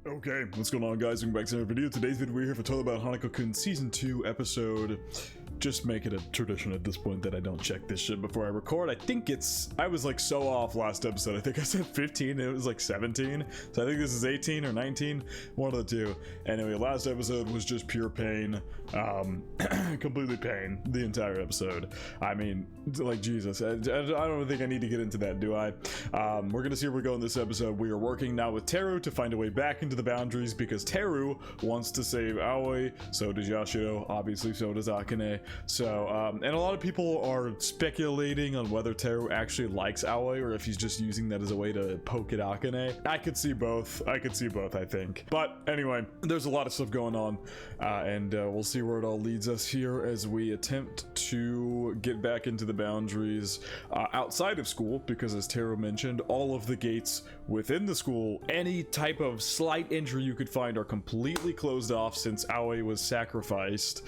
Okay, what's going on, guys? Welcome back to another video. Today's video, we're here for talk about Hanako-Kun Season 2 episode. Just make it a tradition at this point that I don't check this shit before I record. I think I was like so off last episode. I think I said 15, and it was like 17. So I think this is 18 or 19, one of the two. Anyway, last episode was just pure pain. Completely pain, the entire episode. I mean, like, Jesus. I don't think I need to get into that, do I? We're gonna see where we go in this episode. We are working now with Teru to find a way back into the boundaries because Teru wants to save Aoi, so does Yashiro, obviously so does Akane. So, and a lot of people are speculating on whether Teru actually likes Aoi or if he's just using that as a way to poke at Akane. I could see both, I think. But anyway, there's a lot of stuff going on, and we'll see where it all leads us here as we attempt to get back into the boundaries outside of school, because as Teru mentioned, all of the gates within the school, any type of slight injury you could find are completely closed off since Aoi was sacrificed.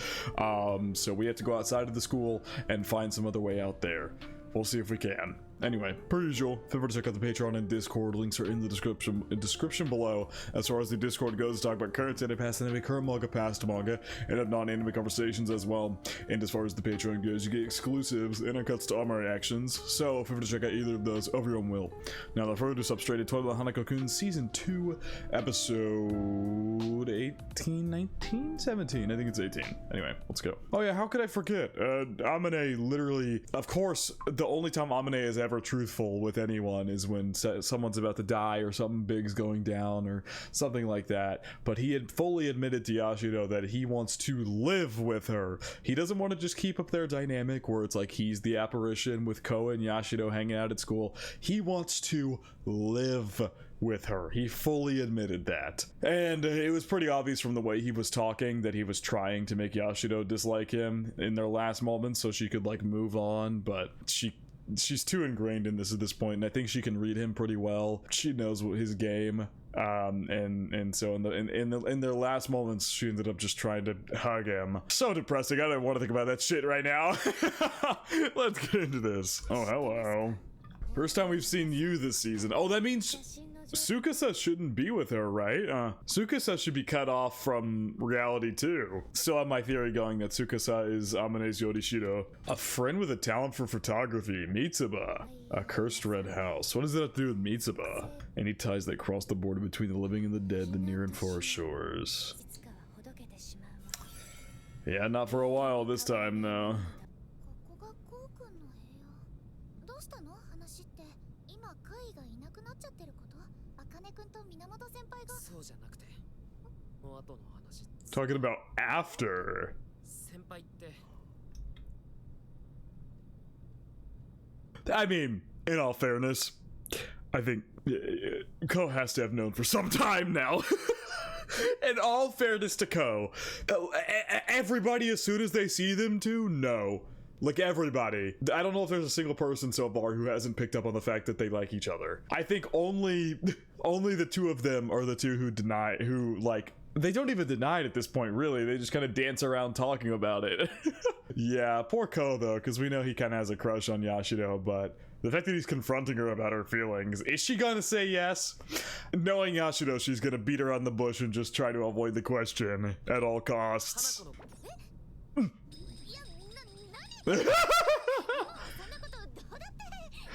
So we have to go outside of the school and find some other way out there. We'll see if we can. Anyway, per usual, feel free to check out the Patreon and Discord. Links are in the description below. As far as the Discord goes, talk about current anime, past anime, current manga, past manga, and have non-anime conversations as well. And as far as the Patreon goes, you get exclusives and uncuts to all my reactions. So feel free to check out either of those of your own will. Now, without further ado, up straight into Hanako-Kun Season 2, Episode 18, 19, 17. I think it's 18. Anyway, let's go. Oh yeah, how could I forget? Amane literally, of course, the only time Amane is ever truthful with anyone is when someone's about to die or something big's going down or something like that. But he had fully admitted to Yashiro that he wants to live with her. He doesn't want to just keep up their dynamic where it's like he's the apparition with Koa and Yashiro hanging out at school. He wants to live with her. He fully admitted that. And it was pretty obvious from the way he was talking that he was trying to make Yashiro dislike him in their last moments so she could like move on, but she's too ingrained in this at this point, and I think she can read him pretty well. She knows what his game, and so in their last moments, she ended up just trying to hug him. So depressing. I don't want to think about that shit right now. Let's get into this. Oh, hello. First time we've seen you this season. Oh, that means Tsukasa shouldn't be with her, right? Tsukasa should be cut off from reality too. Still have my theory going that Tsukasa is Amane's Yorishiro. A friend with a talent for photography, Mitsuba. A cursed red house. What does that have to do with Mitsuba? Any ties that cross the border between the living and the dead, the near and far shores. Yeah, not for a while this time, though. Talking about after. I mean, in all fairness, I think Ko has to have known for some time now. In all fairness to Ko, everybody as soon as they see them two, no. Like everybody. I don't know if there's a single person so far who hasn't picked up on the fact that they like each other. I think only the two of them are the two who like, they don't even deny it at this point, really. They just kind of dance around talking about it. Yeah, poor Ko, though, because we know he kind of has a crush on Yashiro, but the fact that he's confronting her about her feelings, is she gonna say yes? Knowing Yashiro, she's gonna beat her on the bush and just try to avoid the question at all costs.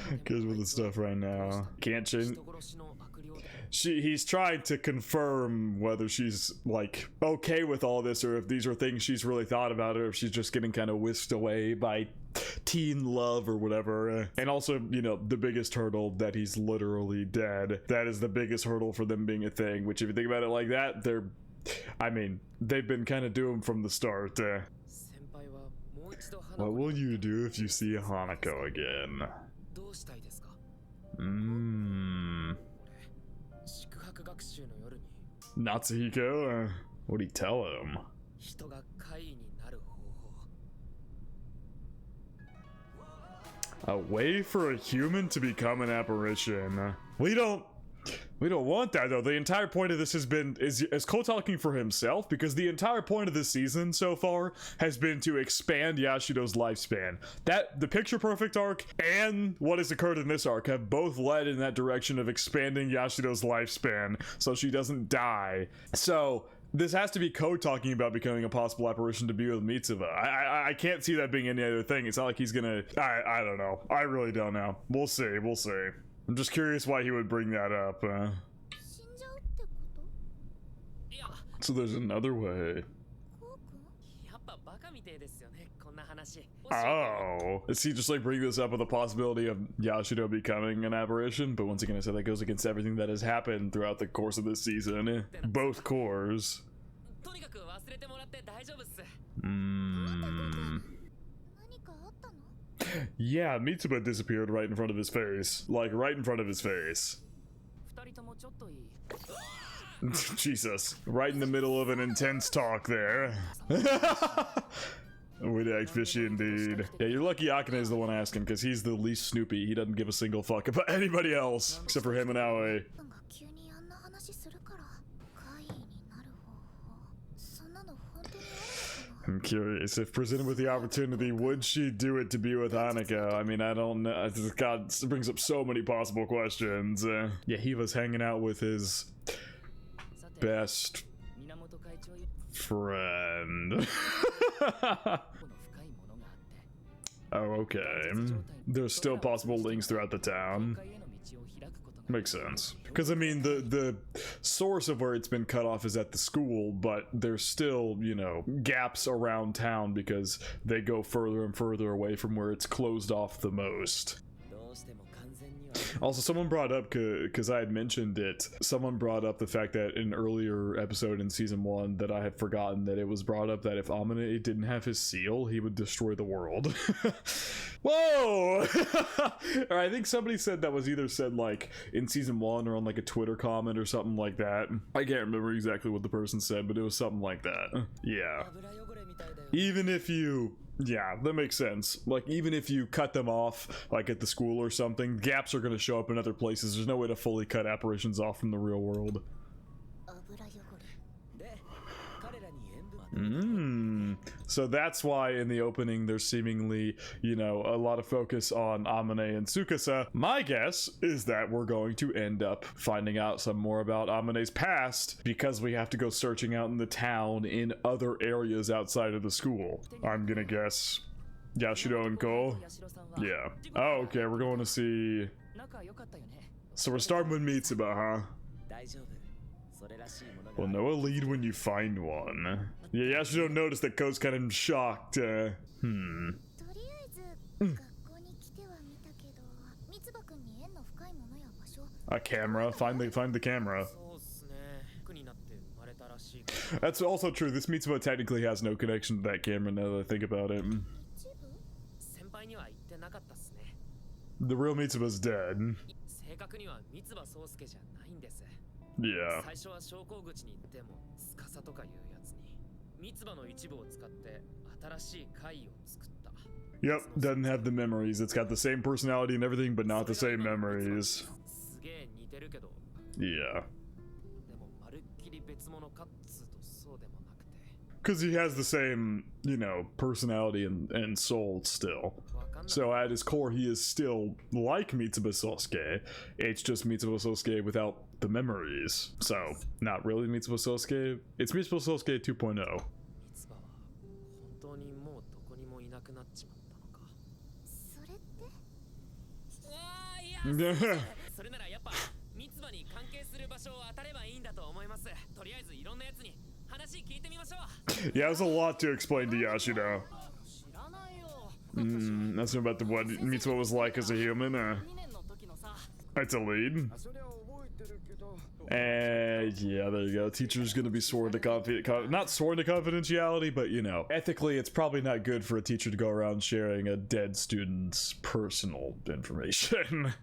Because with the stuff right now. Can't change. He's trying to confirm whether she's like okay with all this or if these are things she's really thought about or if she's just getting kind of whisked away by teen love or whatever. And also, you know, the biggest hurdle that he's literally dead. That is the biggest hurdle for them being a thing, which if you think about it like that, they've been kind of doomed from the start. What will you do if you see Hanako again? Natsuhiko? What'd he tell him? A way for a human to become an apparition. We don't We don't want that though. The entire point of this has been is Ko talking for himself, because the entire point of this season so far has been to expand Yashido's lifespan. That the Picture Perfect arc and what has occurred in this arc have both led in that direction of expanding Yashido's lifespan so she doesn't die. So this has to be Ko talking about becoming a possible apparition to be with Mitsuba. I can't see that being any other thing. It's not like he's gonna. I don't know. I really don't know. We'll see. We'll see. I'm just curious why he would bring that up. So there's another way. Oh, is he just like bringing this up with the possibility of Yashido becoming an apparition? But once again, I said that goes against everything that has happened throughout the course of this season. Both cores. Yeah, Mitsuba disappeared right in front of his face. Like, right in front of his face. Jesus. Right in the middle of an intense talk there. Would act fishy indeed. Yeah, you're lucky Akane is the one asking, because he's the least snoopy. He doesn't give a single fuck about anybody else, except for him and Aoi. I'm curious, if presented with the opportunity, would she do it to be with Hanako? I mean, I don't know. God, this brings up so many possible questions. Yeah, he was hanging out with his best friend. Oh, okay. There's still possible links throughout the town. Makes sense. Because, I mean, the source of where it's been cut off is at the school, but there's still, you know, gaps around town because they go further and further away from where it's closed off the most. Also, someone brought up, because I had mentioned it, someone brought up the fact that in an earlier episode in Season 1 that I had forgotten that it was brought up that if Amane didn't have his seal, he would destroy the world. Whoa! Or I think somebody said that was either said like in Season 1 or on like a Twitter comment or something like that. I can't remember exactly what the person said, but it was something like that. Yeah. Even if you... Yeah, that makes sense. Like, even if you cut them off, like at the school or something, gaps are going to show up in other places. There's no way to fully cut apparitions off from the real world. So that's why in the opening there's seemingly, you know, a lot of focus on Amane and Tsukasa. My guess is that we're going to end up finding out some more about Amane's past because we have to go searching out in the town in other areas outside of the school. I'm gonna guess Yashido and Ko. Yeah. Oh, okay, we're going to see... So we're starting with Mitsuba, huh? Well, know a lead when you find one. Yeah, Yashido noticed that Ko's kind of shocked. A camera. Find the camera. That's also true. This Mitsuba technically has no connection to that camera now that I think about it. The real Mitsuba's dead. Yeah. Yep, doesn't have the memories. It's got the same personality and everything, but not the same memories. Yeah. Because he has the same, you know, personality and soul still. So at his core, he is still like Mitsuba Sosuke. It's just Mitsuba Sosuke without the memories. So, not really Mitsuba Sosuke. It's Mitsuba Sosuke 2.0. Yeah, there's a lot to explain to Yashido. That's about what Mitsuba was like as a human. That's a lead. And yeah, there you go. Teacher's gonna be sworn to not sworn to confidentiality, but you know, ethically, it's probably not good for a teacher to go around sharing a dead student's personal information.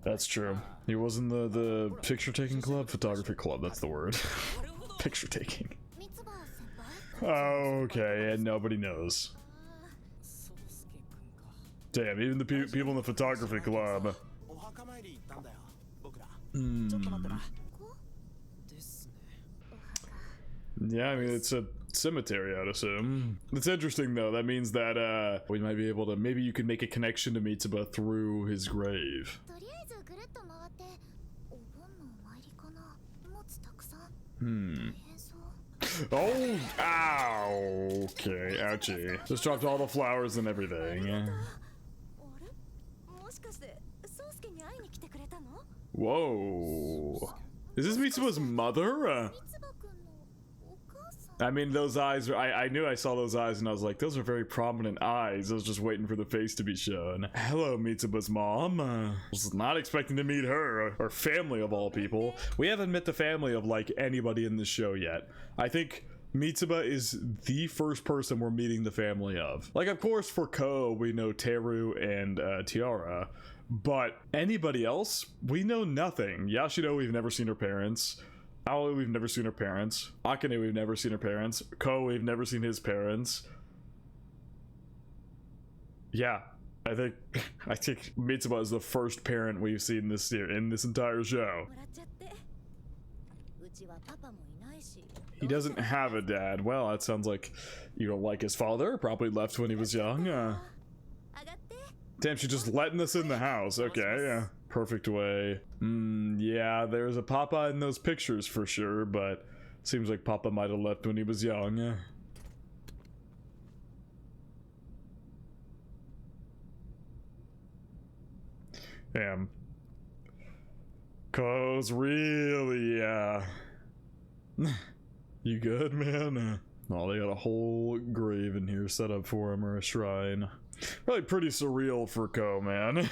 That's true. He was in the picture taking club, photography club. That's the word. Picture taking. Okay, and nobody knows. Damn, even the people in the photography club. Yeah, I mean, it's a cemetery, I'd assume. It's interesting, though. That means that we might be able to... Maybe you can make a connection to Mitsuba through his grave. Oh, ow. Okay, ouchie. Just dropped all the flowers and everything. Whoa. Is this Mitsuba's mother? I mean, those eyes, I knew I saw those eyes and I was like, those are very prominent eyes. I was just waiting for the face to be shown. Hello, Mitsuba's mom. Was not expecting to meet her, or family of all people. We haven't met the family of like anybody in this show yet. I think Mitsuba is the first person we're meeting the family of. Like, of course, for Ko, we know Teru and Tiara, but anybody else, we know nothing. Yashiro, we've never seen her parents. Aoi, we've never seen her parents. Akane, we've never seen her parents. Ko, we've never seen his parents. Yeah, I think Mitsuba is the first parent we've seen this year in this entire show. He doesn't have a dad. Well, that sounds like you don't like his father. Probably left when he was young. Damn, she's just letting us in the house. Okay, yeah. Perfect way. Yeah, there's a Papa in those pictures for sure, but seems like Papa might have left when he was young. Damn. Ko's really, You good, man? Oh, they got a whole grave in here set up for him, or a shrine. Probably pretty surreal for Ko, man.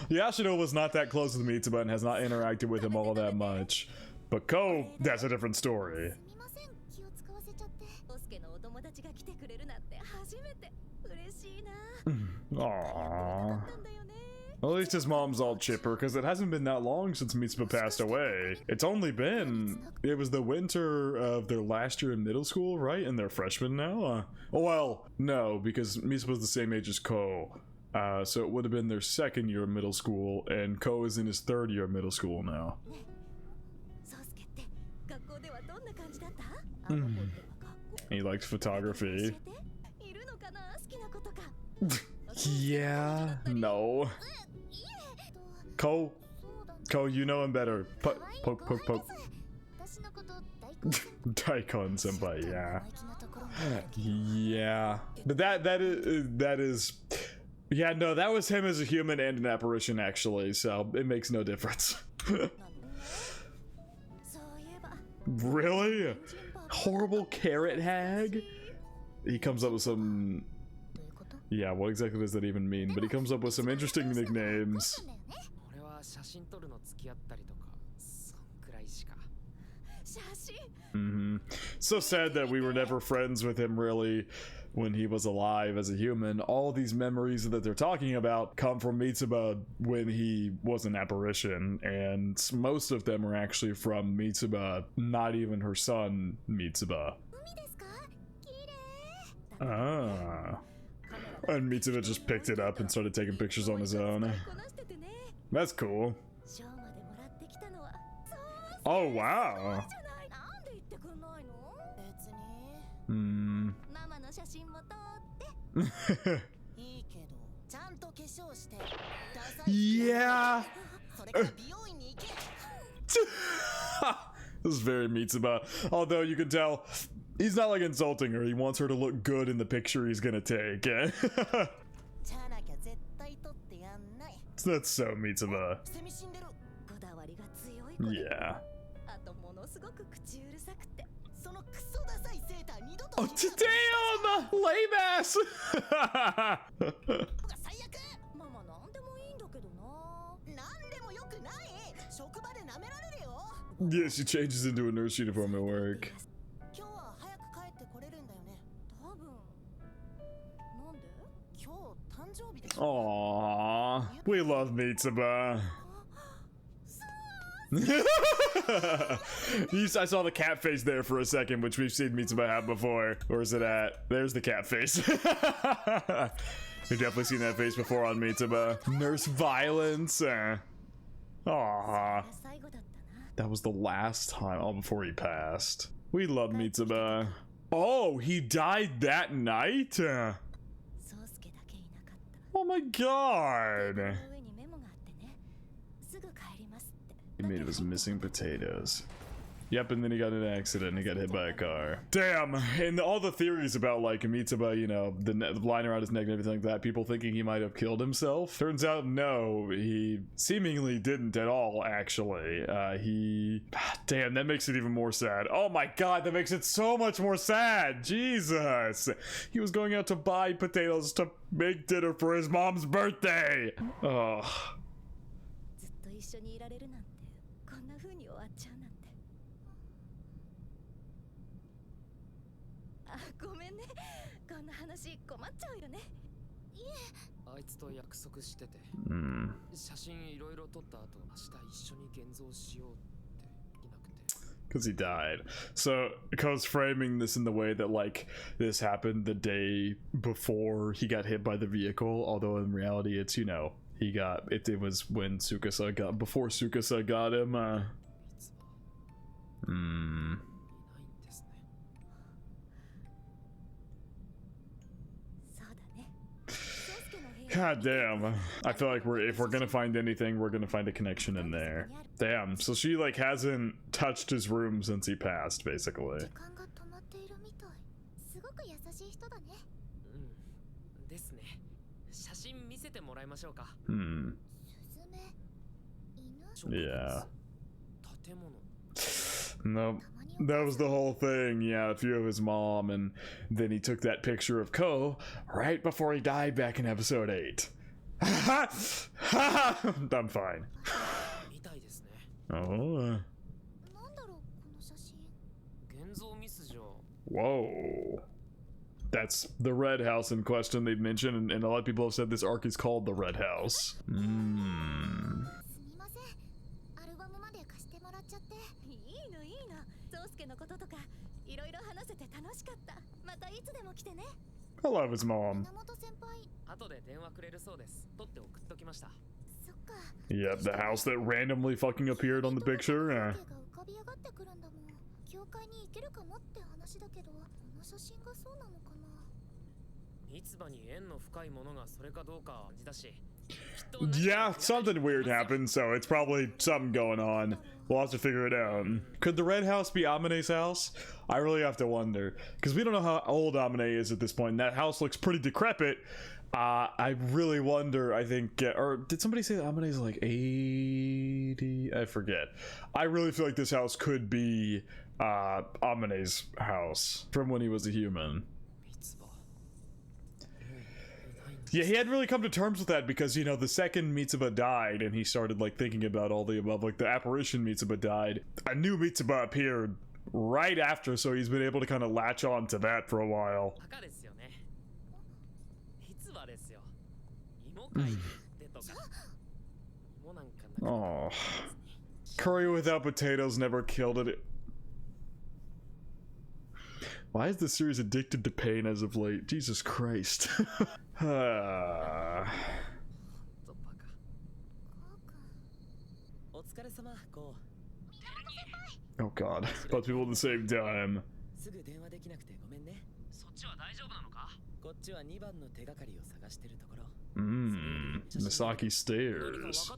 Yashiro was not that close with Mitsuba and has not interacted with him all that much. But Ko, that's a different story. Aww. Well, at least his mom's all chipper, because it hasn't been that long since Mitsuba passed away. It's only been... It was the winter of their last year in middle school, right? And they're freshmen now? Oh, well, no, because Mitsuba's the same age as Ko. So it would have been their second year of middle school, and Ko is in his third year of middle school now. He likes photography. Yeah, no. Ko, you know him better. Poke. Daikon senpai, yeah. Yeah. But that is yeah, no, that was him as a human and an apparition actually, so it makes no difference. Really? Horrible carrot hag? He comes up with some... Yeah, what exactly does that even mean? But he comes up with some interesting nicknames. So sad that we were never friends with him, really, when he was alive as a human. All these memories that they're talking about come from Mitsuba when he was an apparition, and most of them are actually from Mitsuba, not even her son, Mitsuba. Ah. And Mitsuba just picked it up and started taking pictures on his own. That's cool. Oh, wow. Yeah. This is very Mitsuba. Although you can tell he's not like insulting her. He wants her to look good in the picture he's gonna take. That's so Mitsuba. Yeah. Oh, damn! Lame ass! Yeah, she changes into a nurse uniform at work. Aww, we love Mitsuba. I saw the cat face there for a second, which we've seen Mitsuba have before. Where is it at? There's the cat face. We've definitely seen that face before on Mitsuba. Nurse violence. Aww. That was the last time. Oh, before he passed. We love Mitsuba. Oh, he died that night? Oh my god. He made of his missing potatoes. Yep, and then he got in an accident and he got hit by a car. Damn, and all the theories about like Mitsuba, you know, the line around his neck and everything like that, people thinking he might have killed himself. Turns out, no, he seemingly didn't at all, actually. Damn, that makes it even more sad. Oh my god, that makes it so much more sad. Jesus. He was going out to buy potatoes to make dinner for his mom's birthday. Oh. Because he died. So Ko's framing this in the way that like this happened the day before he got hit by the vehicle, although in reality it's, you know, he got it was when Tsukasa got before Tsukasa got him. God damn. I feel like if we're gonna find anything, we're gonna find a connection in there. Damn, so she like hasn't touched his room since he passed, basically. Yeah. Nope. That was the whole thing. Yeah, a few of his mom, and then he took that picture of Ko right before he died back in episode 8. I'm fine. Oh. Whoa. That's the Red House in question they've mentioned, and a lot of people have said this arc is called the Red House. I love his mom. Yep, the house that randomly fucking appeared on the picture. Yeah, something weird happened, so it's probably something going on. We'll have to figure it out. Could the Red House be Amine's house? I really have to wonder, because we don't know how old Amine is at this point. That house looks pretty decrepit. I really wonder, I think, or did somebody say that Amine's like 80? I forget. I really feel like this house could be Amine's house from when he was a human. Yeah, he hadn't really come to terms with that because, you know, the second Mitsuba died and he started, like, thinking about all the above, like, the apparition Mitsuba died, a new Mitsuba appeared right after, so he's been able to kind of latch on to that for a while. Oh. Curry without potatoes never killed it. Why is this series addicted to pain as of late? Jesus Christ. Oh god, both people at the same time. Misaki stairs.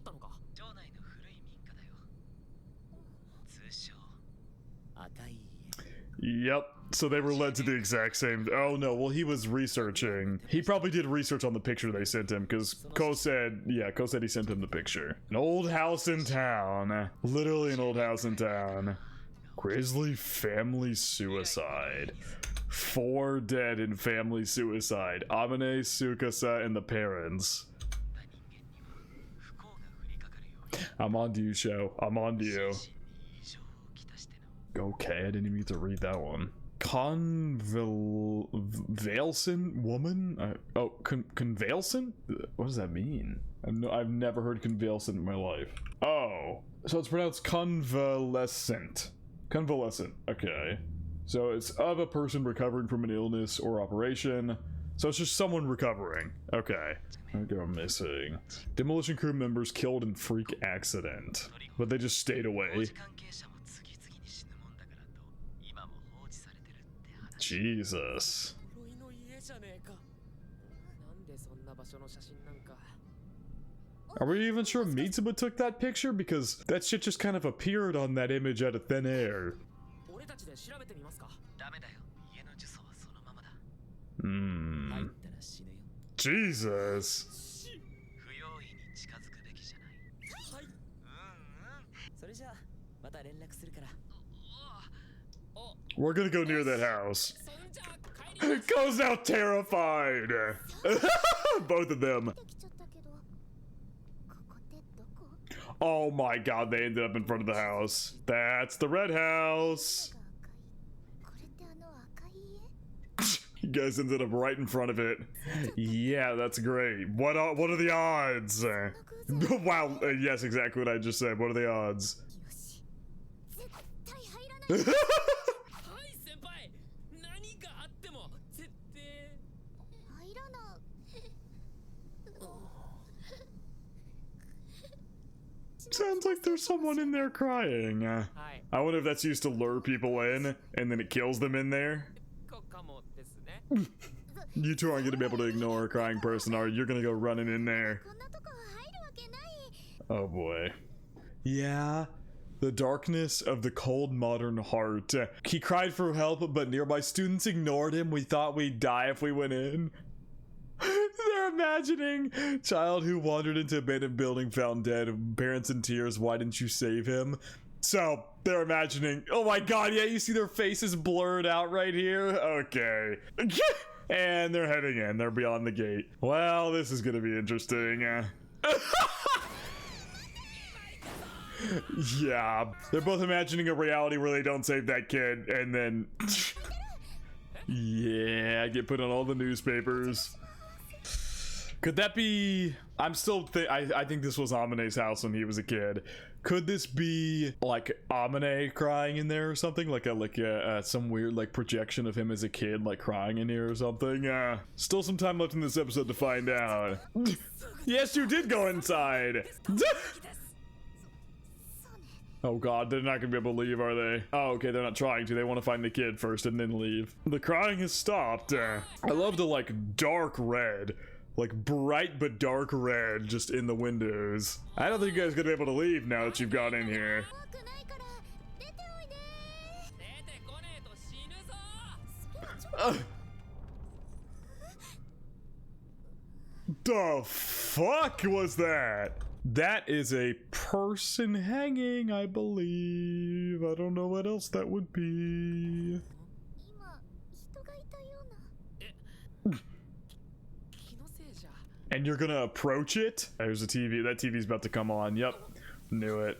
Yep, so they were led to the exact same. Oh no, well he was researching. He probably did research on the picture they sent him because Ko said he sent him the picture. An old house in town. Literally an old house in town. Grisly family suicide. 4 dead in family suicide. Amine, Tsukasa, and the parents. I'm on to you, show. I'm on to you. Okay, I didn't even get to read that one. Convalescent woman? Convalescent? What does that mean? I've never heard convalescent in my life. Oh, so it's pronounced convalescent. Convalescent, okay. So it's of a person recovering from an illness or operation. So it's just someone recovering. Okay. Go missing. Demolition crew members killed in freak accident. But they just stayed away. Jesus. Are we even sure Mitsuba took that picture? Because that shit just kind of appeared on that image out of thin air. Jesus. We're gonna go near that house. Goes out terrified. Both of them. Oh my god, they ended up in front of the house. That's the red house. You guys ended up right in front of it. Yeah, that's great. What are the odds? Wow, yes, exactly what I just said. What are the odds? Sounds like there's someone in there crying. I wonder if that's used to lure people in, and then it kills them in there. You two aren't gonna be able to ignore a crying person, are you? You're gonna go running in there. Oh boy. Yeah. The darkness of the cold modern heart. He cried for help, but nearby students ignored him. We thought we'd die if we went in. They're imagining child who wandered into abandoned building found dead, parents in tears, why didn't you save him? So they're imagining, oh my god, yeah, you see their faces blurred out right here? Okay. And they're heading in, they're beyond the gate. Well, this is gonna be interesting. Yeah, they're both imagining a reality where they don't save that kid, and then yeah, get put on all the newspapers. Could that be... I think this was Amine's house when he was a kid. Could this be like Amine crying in there or something? Like some weird like projection of him as a kid like crying in here or something? Still some time left in this episode to find out. Yes, you did go inside. Oh god, they're not gonna be able to leave, are they? Oh, okay, they're not trying to. They want to find the kid first and then leave. The crying has stopped. I love the like dark red. Like bright but dark red just in the windows. I don't think you guys are gonna be able to leave now that you've got in here. The fuck was that? That is a person hanging, I believe. I don't know what else that would be. And you're gonna approach it? There's a TV. That TV's about to come on. Yep. Knew it.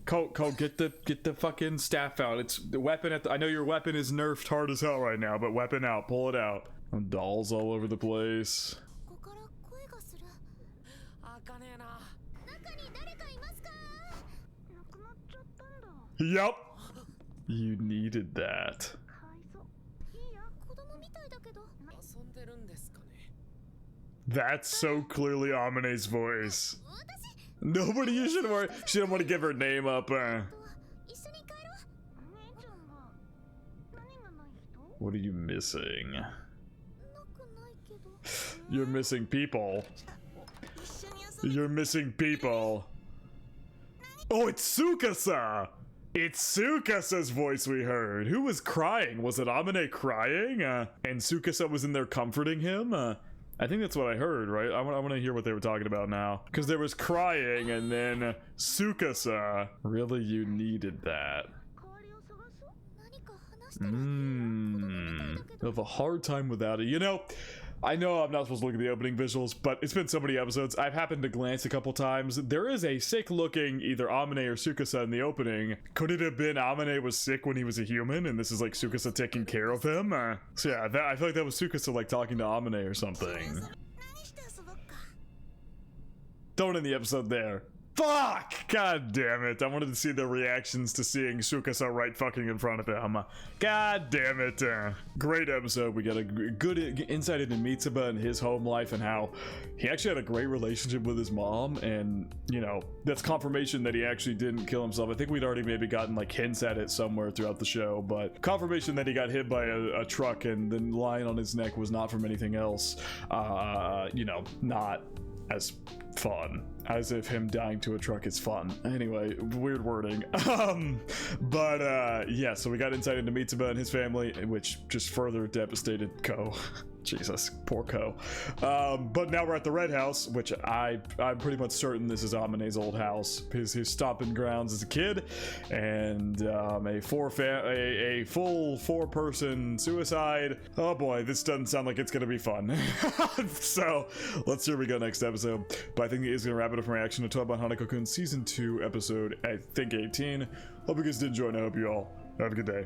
Colt, get the fucking staff out. It's the weapon at the, I know your weapon is nerfed hard as hell right now, but weapon out. Pull it out. Dolls all over the place. Yep. You needed that. That's so clearly Amine's voice. Nobody, you shouldn't worry. She didn't want to give her name up. What are you missing? You're missing people. You're missing people. Oh, it's Tsukasa! It's Tsukasa's voice we heard. Who was crying? Was it Amine crying? And Tsukasa was in there comforting him? I think that's what I heard, right? I want to hear what they were talking about now. Because there was crying and then Tsukasa. Really, you needed that. I have a hard time without it. You know, I know I'm not supposed to look at the opening visuals, but it's been so many episodes. I've happened to glance a couple times. There is a sick looking either Amine or Tsukasa in the opening. Could it have been Amine was sick when he was a human and this is like Tsukasa taking care of him? So yeah, I feel like that was Tsukasa like talking to Amine or something. Don't end the episode there. Fuck! God damn it. I wanted to see the reactions to seeing Tsukasa right fucking in front of him. God damn it. Great episode. We got a good insight into Mitsuba and his home life and how he actually had a great relationship with his mom. And, you know, that's confirmation that he actually didn't kill himself. I think we'd already maybe gotten like hints at it somewhere throughout the show, but confirmation that he got hit by a truck and the line on his neck was not from anything else. You know, not as fun as if him dying to a truck is fun. Anyway, weird wording. Yeah, so we got insight into Mitsuba and his family, which just further devastated Ko. Jesus, poor Ko. But now we're at the Red House, which I'm pretty much certain this is Amine's old house, his stomping grounds as a kid, and a full four-person suicide. Oh boy, this doesn't sound like it's gonna be fun. So let's see where we go next episode. But I think it is gonna wrap it up from reaction to Talk About Hanako-Kun Season 2, episode I think 18. Hope you guys did enjoy, and I hope you all have a good day.